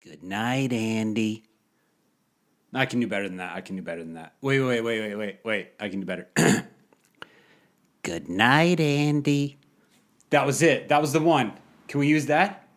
Good night, Andy. I can do better than that. Wait. I can do better. Good night, Andy. That was it. That was the one. Can we use that?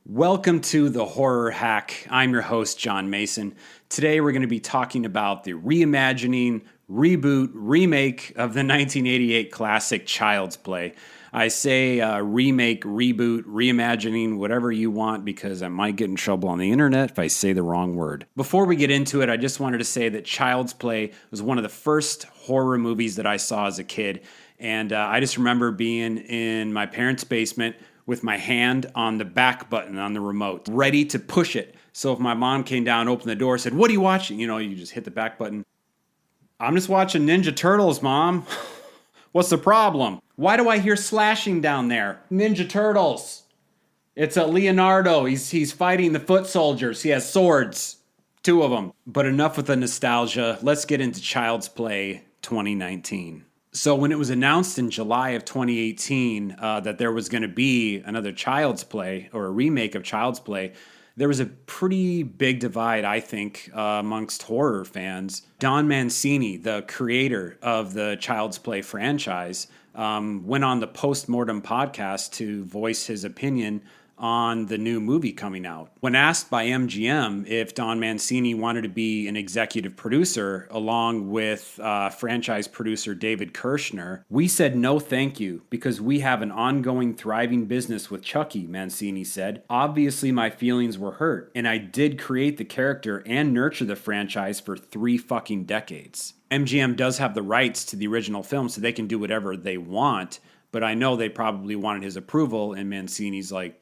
Welcome to the Horror Hack. I'm your host, John Mason. Today we're going to be talking about the reimagining, reboot, remake of the 1988 classic Child's Play. I say remake, reboot, reimagining, whatever you want, because I might get in trouble on the internet if I say the wrong word. Before we get into it, I just wanted to say that Child's Play was one of the first horror movies that I saw as a kid. And I just remember being in my parents' basement with my hand on the back button on the remote, ready to push it. So if my mom came down, opened the door, said, "What are you watching?" You just hit the back button. "I'm just watching Ninja Turtles, Mom." "What's the problem?" "Why do I hear slashing down there?" "Ninja Turtles. It's a Leonardo. He's fighting the foot soldiers. He has swords. 2 of them." But enough with the nostalgia. Let's get into Child's Play 2019. So when it was announced in July of 2018 that there was going to be another Child's Play or a remake of Child's Play, there was a pretty big divide, I think, amongst horror fans. Don Mancini, the creator of the Child's Play franchise, went on the Postmortem podcast to voice his opinion on the new movie coming out. When asked by MGM if Don Mancini wanted to be an executive producer along with franchise producer David Kirshner, "We said no thank you because we have an ongoing thriving business with Chucky," Mancini said. "Obviously my feelings were hurt, and I did create the character and nurture the franchise for 3 fucking decades. MGM does have the rights to the original film, so they can do whatever they want, but I know they probably wanted his approval," and Mancini's like,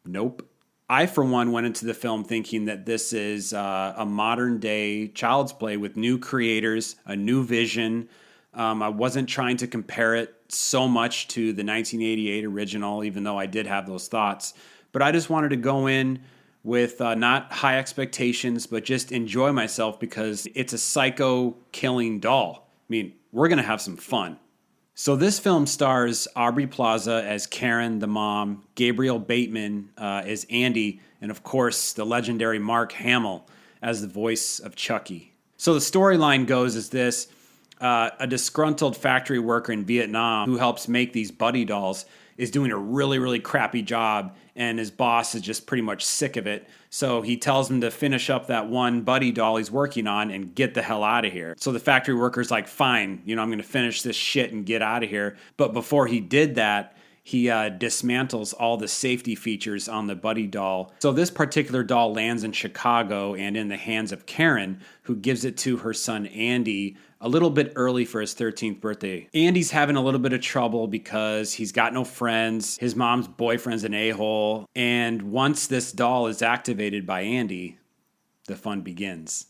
"Nope." I, for one, went into the film thinking that this is a modern-day Child's Play with new creators, a new vision. I wasn't trying to compare it so much to the 1988 original, even though I did have those thoughts. But I just wanted to go in with not high expectations, but just enjoy myself because it's a psycho-killing doll. I mean, we're going to have some fun. So this film stars Aubrey Plaza as Karen, the mom, Gabriel Bateman as Andy, and of course the legendary Mark Hamill as the voice of Chucky. So the storyline goes as this: a disgruntled factory worker in Vietnam who helps make these buddy dolls is doing a really, really crappy job, and his boss is just pretty much sick of it. So he tells him to finish up that one buddy doll he's working on and get the hell out of here. So the factory worker's like, "Fine, I'm going to finish this shit and get out of here." But before he did that, he dismantles all the safety features on the buddy doll. So this particular doll lands in Chicago and in the hands of Karen, who gives it to her son Andy a little bit early for his 13th birthday. Andy's having a little bit of trouble because he's got no friends. His mom's boyfriend's an a-hole. And once this doll is activated by Andy, the fun begins.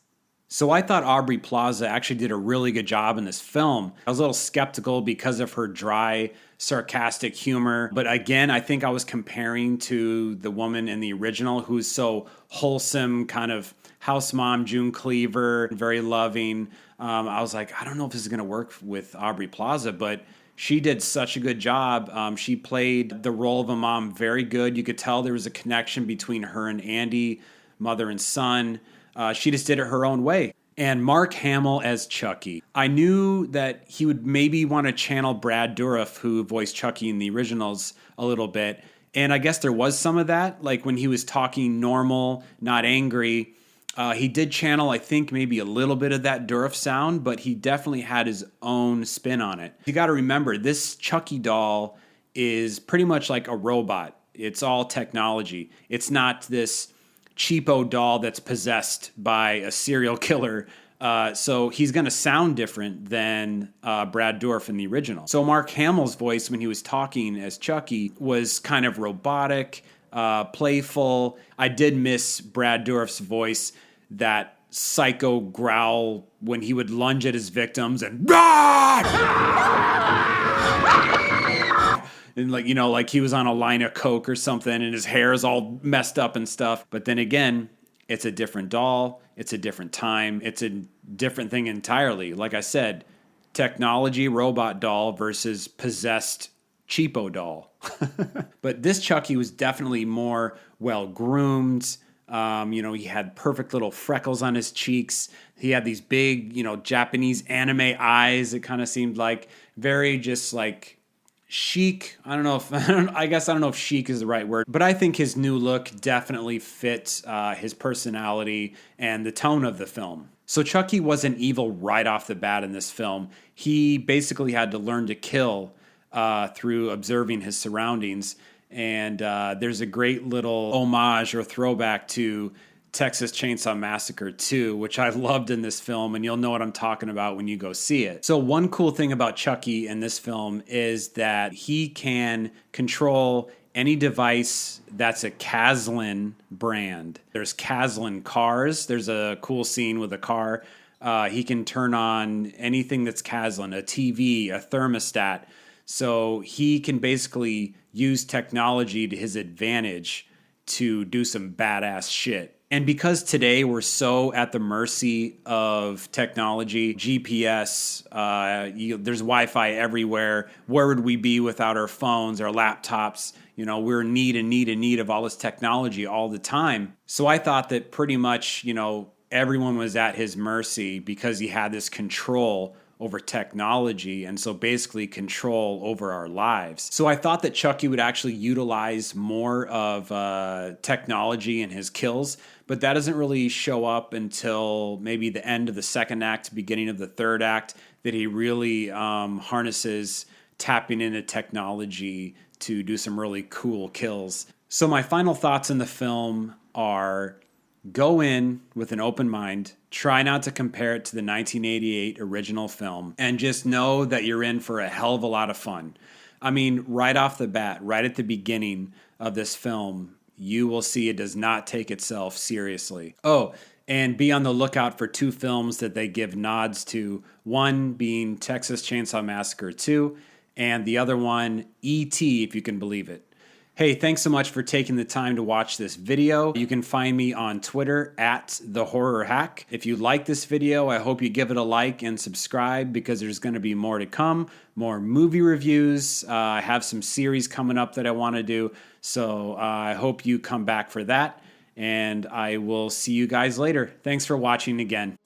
So I thought Aubrey Plaza actually did a really good job in this film. I was a little skeptical because of her dry, sarcastic humor. But again, I think I was comparing to the woman in the original who's so wholesome, kind of house mom, June Cleaver, very loving. I was like, I don't know if this is going to work with Aubrey Plaza, but she did such a good job. She played the role of a mom very good. You could tell there was a connection between her and Andy, mother and son. She just did it her own way. And Mark Hamill as Chucky. I knew that he would maybe want to channel Brad Dourif, who voiced Chucky in the originals, a little bit. And I guess there was some of that, like when he was talking normal, not angry. He did channel, I think, maybe a little bit of that Dourif sound, but he definitely had his own spin on it. You got to remember, this Chucky doll is pretty much like a robot. It's all technology. It's not this cheapo doll that's possessed by a serial killer. So he's going to sound different than Brad Dourif in the original. So Mark Hamill's voice when he was talking as Chucky was kind of robotic, playful. I did miss Brad Dourif's voice, that psycho growl when he would lunge at his victims and and like he was on a line of coke or something and his hair is all messed up and stuff. But then again, It's a different doll. It's a different time. It's a different thing entirely. Like I said, technology robot doll versus possessed cheapo doll. But this Chucky was definitely more well groomed. He had perfect little freckles on his cheeks. He had these big, Japanese anime eyes. It kind of seemed like very just like chic. I guess I don't know if chic is the right word, but I think his new look definitely fit his personality and the tone of the film. So Chucky wasn't evil right off the bat in this film. He basically had to learn to kill through observing his surroundings. And there's a great little homage or throwback to Texas Chainsaw Massacre 2, which I loved in this film, and you'll know what I'm talking about when you go see it. So one cool thing about Chucky in this film is that he can control any device that's a Caslin brand. There's Caslin cars. There's a cool scene with a car. He can turn on anything that's Caslin, a TV, a thermostat. So he can basically use technology to his advantage to do some badass shit. And because today we're so at the mercy of technology, GPS, there's Wi-Fi everywhere. Where would we be without our phones, our laptops? We're in need of all this technology all the time. So I thought that pretty much, everyone was at his mercy because he had this control over technology, and so basically control over our lives. So I thought that Chucky would actually utilize more of technology in his kills, but that doesn't really show up until maybe the end of the second act, beginning of the third act, that he really harnesses tapping into technology to do some really cool kills. So my final thoughts in the film are: go in with an open mind. Try not to compare it to the 1988 original film, and just know that you're in for a hell of a lot of fun. I mean, right off the bat, right at the beginning of this film, you will see it does not take itself seriously. Oh, and be on the lookout for two films that they give nods to, one being Texas Chainsaw Massacre 2, and the other one, E.T., if you can believe it. Hey, thanks so much for taking the time to watch this video. You can find me on Twitter at The Horror Hack. If you like this video, I hope you give it a like and subscribe, because there's going to be more to come, more movie reviews. I have some series coming up that I want to do, so I hope you come back for that, and I will see you guys later. Thanks for watching again.